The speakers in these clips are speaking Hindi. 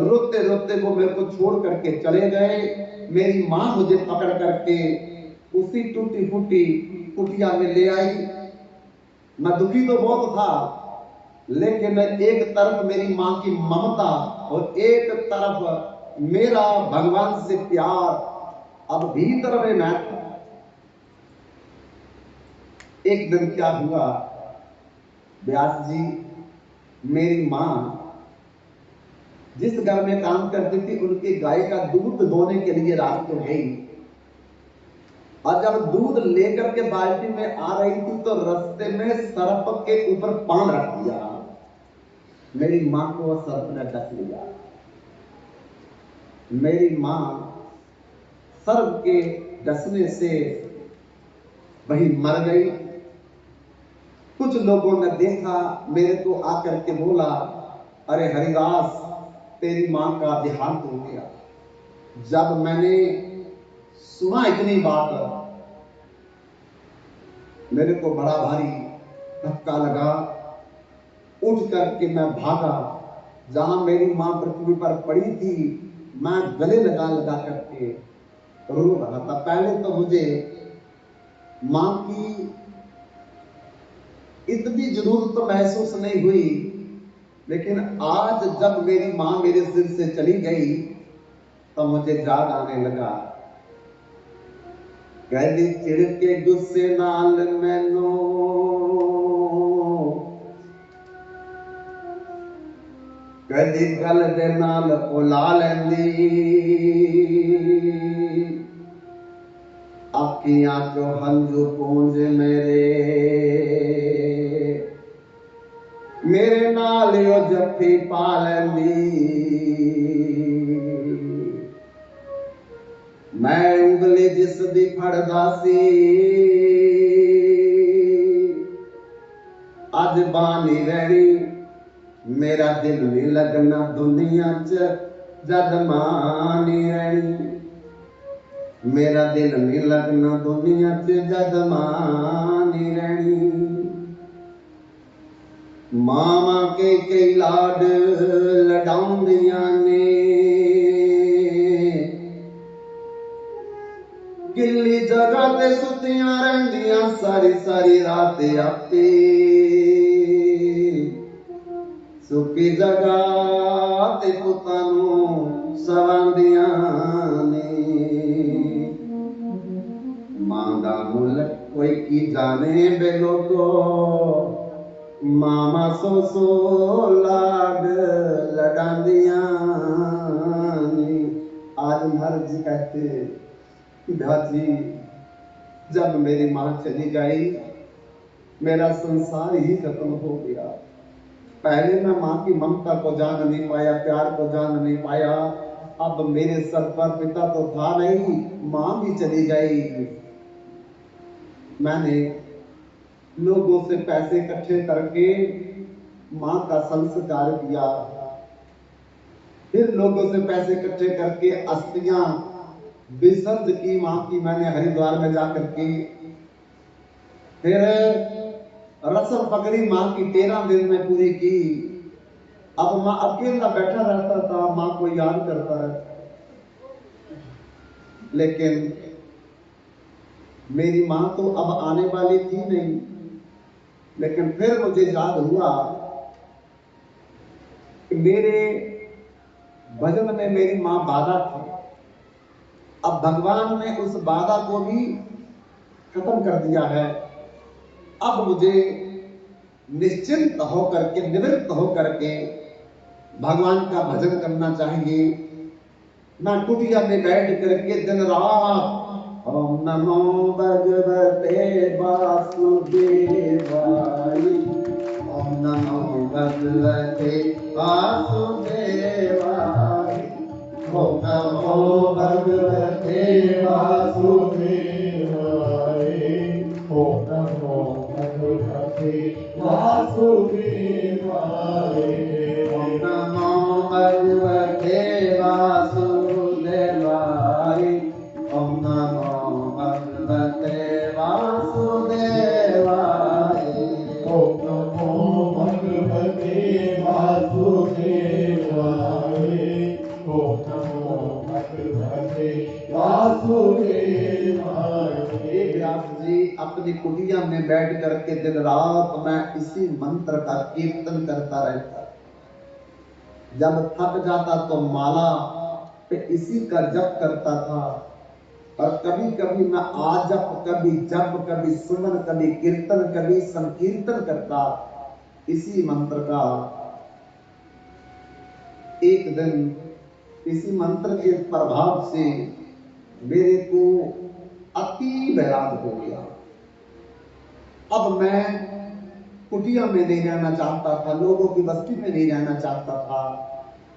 रोते रोते वो मेरे को छोड़ करके चले गए। मेरी माँ मुझे पकड़ करके उसी टूटी फूटी कुटिया में ले आई। मैं दुखी तो बहुत था, लेकिन एक तरफ मेरी माँ की ममता और एक तरफ मेरा भगवान से प्यार अब भीतर में मैं था। एक दिन क्या हुआ, व्यास जी, मेरी माँ जिस घर में काम करती थी उनके गाय का दूध धोने के लिए रात को गई, और जब दूध लेकर के बाल्टी में आ रही थी तो रास्ते में सर्प के ऊपर पान रख दिया। मेरी माँ को सर्प ने डस लिया। मेरी माँ सर्प के डसने से वही मर गई। कुछ लोगों ने देखा, मेरे को आकर के बोला, अरे हरिदास, तेरी माँ का देहांत हो गया। जब मैंने सुना इतनी बात, मेरे को बड़ा भारी धक्का लगा। उठ करके मैं भागा, जहां मेरी मां पृथ्वी पर पड़ी थी, मैं गले लगा लगा करके रो रहा था। पहले तो मुझे मां की इतनी जरूरत तो महसूस नहीं हुई, लेकिन आज जब मेरी मां मेरे सिर से चली गई तो मुझे याद आने लगा। कहती चिड़ के गुस्से नाल मैनू कदी गल दे नाल उला लैंदी, अखियां चो हंझू पूंज मेरे नाल ओ जफ्फी पा लैंदी। मैं उंगली जिस दी फड़दा सी, अज बानी रहनी। मेरा दिल नहीं लगना दुनिया च जद मां नहीं रहनी। मेरा दिल नहीं लगना दुनिया च जद मां नहीं रहनी। मामा के कई लाड लडाउंदियां ने, गिल्ली जगह ते सुतियां रहिंदियां सारी सारी रात आपे। सुखी जगह ते पुत्तां नूं सवांदियां ने। मां दा मुल कोई की जाने बे लोगो, मामा सो सो लाड लडांदियां ने। आज महाराज जी कहते, जी जब मेरी मां चली गई मेरा संसार ही खत्म हो गया। पहले मैं मां की ममता को जान नहीं पाया, प्यार को जान नहीं पाया। अब मेरे सर पर पिता तो था नहीं, मां भी चली गई। मैंने लोगों से पैसे इकट्ठे करके मां का संस्कार किया, फिर लोगों से पैसे इकट्ठे करके अस्थियां विसर्ज की मां की मैंने हरिद्वार में जाकर के। फिर रस्म पकड़ी मां की 13 दिन में पूरी की। अब मां अकेला बैठा रहता था, मां को याद करता रहता। लेकिन मेरी मां तो अब आने वाली थी नहीं। लेकिन फिर मुझे याद हुआ कि मेरे भजन में मेरी मां बाधा थी। अब भगवान ने उस बाधा को भी खत्म कर दिया है। अब मुझे निश्चिंत होकर के, निवृत्त होकर के भगवान का भजन करना चाहिए। मैं कुटिया में बैठ करके दिन रात ओम नमो भगवते वासुदेवाय, ओम नमो भगवते वासुदेवाय, ओम नमो भगवते वासुदेवाय, ओम नमो भगवते वासुदेवाय, ओम नमो भगवते वासुदेवाय, ओम नमो भगवते वासुदेवाय, ओम नमो भगवते वासुदेवाय, सुरे हे व्यास जी, अपनी कुटिया में बैठ करके दिन रात मैं इसी मंत्र का कीर्तन करता रहता। जब थक जाता तो माला पे इसी का जप करता था। और कभी कभी मैं आजप, कभी जप, कभी सुमन, कभी कीर्तन, कभी संकीर्तन करता इसी मंत्र का। एक दिन इसी मंत्र के प्रभाव से मेरे को अति वैराग हो गया। अब मैं कुटिया में नहीं रहना चाहता था, लोगों की बस्ती में नहीं रहना चाहता था,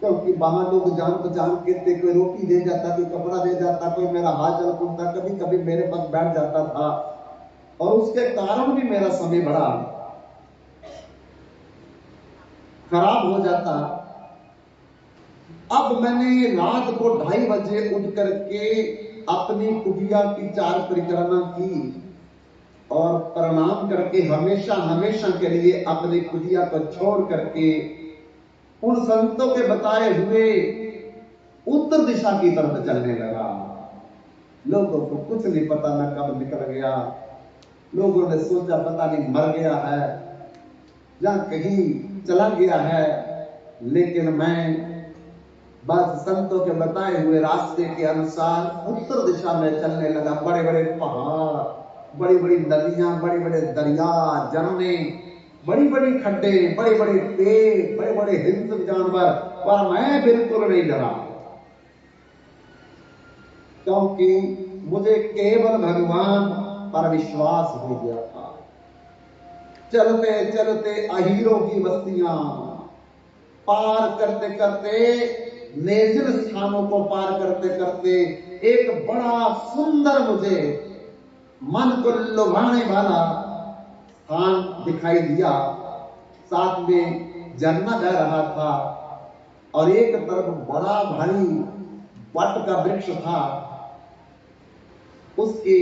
क्योंकि वहां लोग जान पहचान के थे। कोई रोटी दे जाता, कोई कपड़ा दे जाता, कोई मेरा हाथ चल पूछता, कभी कभी मेरे पास बैठ जाता था। और उसके कारण भी मेरा समय बड़ा खराब हो जाता। अब मैंने रात को 2:30 बजे उठ करके अपनी कुटिया की 4 परिक्रमा की और प्रणाम करके हमेशा हमेशा के लिए अपनी कुटिया को छोड़ करके उन संतों के बताए हुए उत्तर दिशा की तरफ चलने लगा। लोगों को कुछ नहीं पता मैं कब निकल गया। लोगों ने सोचा पता नहीं मर गया है या कहीं चला गया है, लेकिन मैं बस संतों के बताए हुए रास्ते के अनुसार उत्तर दिशा में चलने लगा। बड़े बड़े पहाड़, बड़ी बड़ी नदियां, बड़े बड़े दरिया, झरने, बड़ी बड़ी खड्डे, बड़े बड़े पेड़, बड़े बड़े हिंसक जानवर, पर मैं बिल्कुल नहीं डरा, क्योंकि मुझे केवल भगवान पर विश्वास हो गया था। चलते चलते अहीरों की बस्तियां पार करते करते, निर्जन स्थानों को पार करते करते एक बड़ा सुंदर, मुझे मन को लुभाने वाला स्थान दिखाई दिया। साथ में झरना बह रहा था और एक तरफ बड़ा भारी वट का वृक्ष था। उसके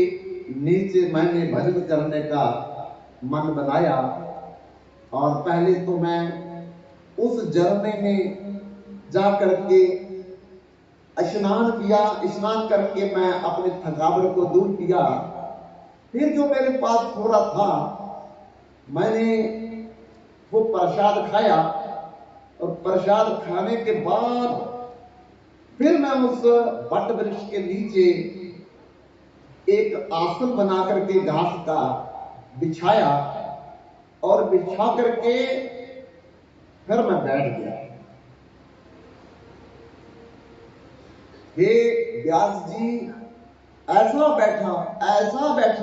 नीचे मैंने भजन करने का मन बनाया और पहले तो मैं उस झरने में जाकर के स्नान किया। स्नान करके मैं अपने थकावट को दूर किया। फिर जो मेरे पास थोड़ा था, मैंने वो प्रसाद खाया और प्रसाद खाने के बाद फिर मैं उस वट वृक्ष के नीचे एक आसन बना करके घास का बिछाया और बिछा करके फिर मैं बैठ गया। हे व्यास जी, ऐसा बैठा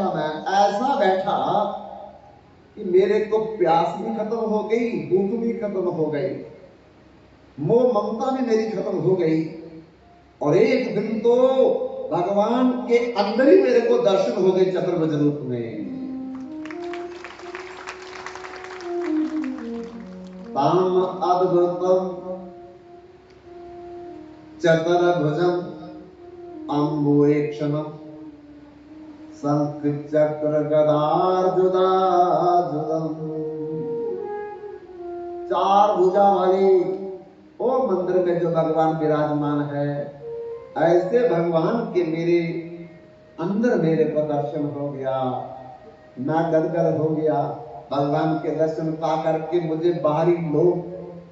मैं, ऐसा बैठा कि मेरे को प्यास भी खत्म हो गई, भूख भी खत्म हो गई, मोह ममता भी मेरी खत्म हो गई। और एक दिन तो भगवान के अंदर ही मेरे को दर्शन हो गए चतुर्भुज रूप में। ताम अद्भुतम चतुर्भुजम अम्बुएक्षणम शंख चक्र गदार्जुदाजुदम। 4 भुजा वाली ओ मंदिर में जो भगवान विराजमान है, ऐसे भगवान के मेरे अंदर मेरे को दर्शन हो गया। मैं गदगद हो गया। भगवान के दर्शन पा करके मुझे बाहरी लोग,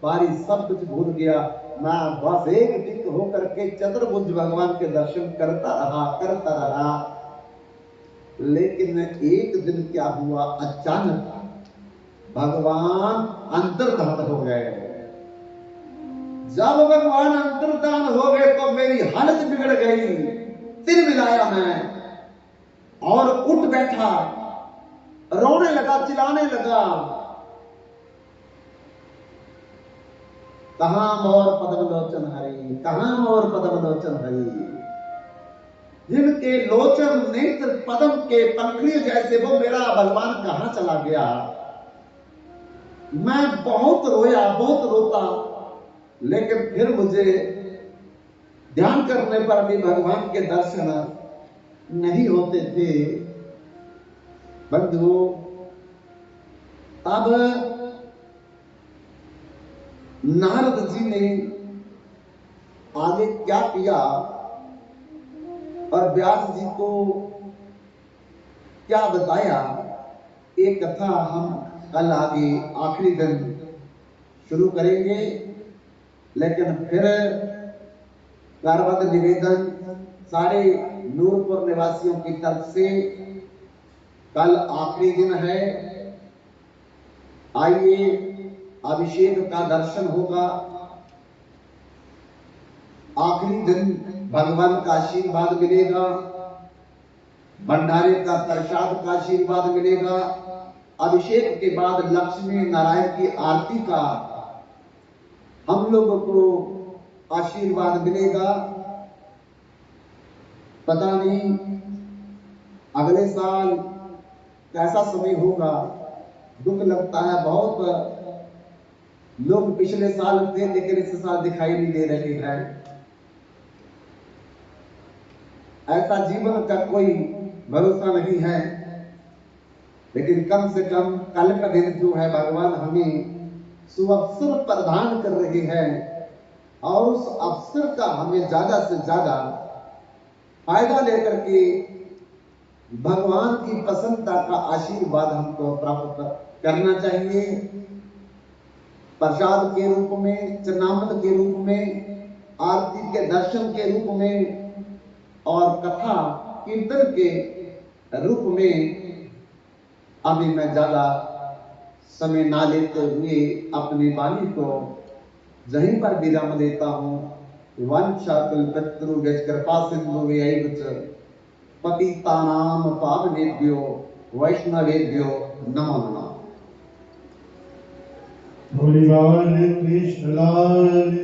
बाहरी सब कुछ भूल गया। मैं बस एक टिक होकर के चतुर्भुज भगवान के दर्शन करता रहा। लेकिन एक दिन क्या हुआ, अचानक भगवान अंतर्धान हो गए। जब भगवान अंतर्धान हो गए तो मेरी हालत बिगड़ गई। सिर मिलाया मैं और उठ बैठा, रोने लगा, चिल्लाने लगा, कहां मोर पद्मलोचन हरि, कहां मोर पद्मलोचन हरि। जिनके लोचन नेत्र पद्म के पंखुड़ी जैसे, वो मेरा भगवान कहां चला गया। मैं बहुत रोया, बहुत रोता, लेकिन फिर मुझे ध्यान करने पर भी भगवान के दर्शन नहीं होते थे। बंधु, अब नारद जी ने आगे क्या किया, और व्यास जी को क्या बताया, एक कथा हम कल आगे आखिरी दिन शुरू करेंगे। लेकिन फिर कारवद निवेदन सारे नूरपुर निवासियों की तरफ से, कल आखिरी दिन है, आइए अभिषेक का दर्शन होगा। आखिरी दिन भगवान का आशीर्वाद मिलेगा, भंडारे का प्रसाद का आशीर्वाद मिलेगा। अभिषेक के बाद लक्ष्मी नारायण की आरती का हम लोगों को आशीर्वाद मिलेगा। पता नहीं अगले साल कैसा समय होगा। दुख लगता है, बहुत लोग पिछले साल थे लेकिन इस साल दिखाई नहीं दे रहे हैं। ऐसा जीवन का कोई भरोसा नहीं है, लेकिन कम से कम कल का दिन जो है भगवान हमें सुअवसर प्रदान कर रहे हैं और उस अवसर का हमें ज्यादा से ज्यादा फायदा लेकर के भगवान की प्रसन्नता का आशीर्वाद हमको प्राप्त करना चाहिए। प्रसाद के रूप में, चरणामृत के रूप में, आरती के दर्शन के रूप में और कथा कीर्तन के रूप में अभी मैं ज्यादा समय ना लेते हुए अपनी वाणी को यहीं पर विराम देता हूँ। वंशाकल्पतरु कृपा सिंधु पतितानां पावनेभ्यो वैष्णवेभ्यो नमो नमः। भोले बाबा ने कृष्ण लाल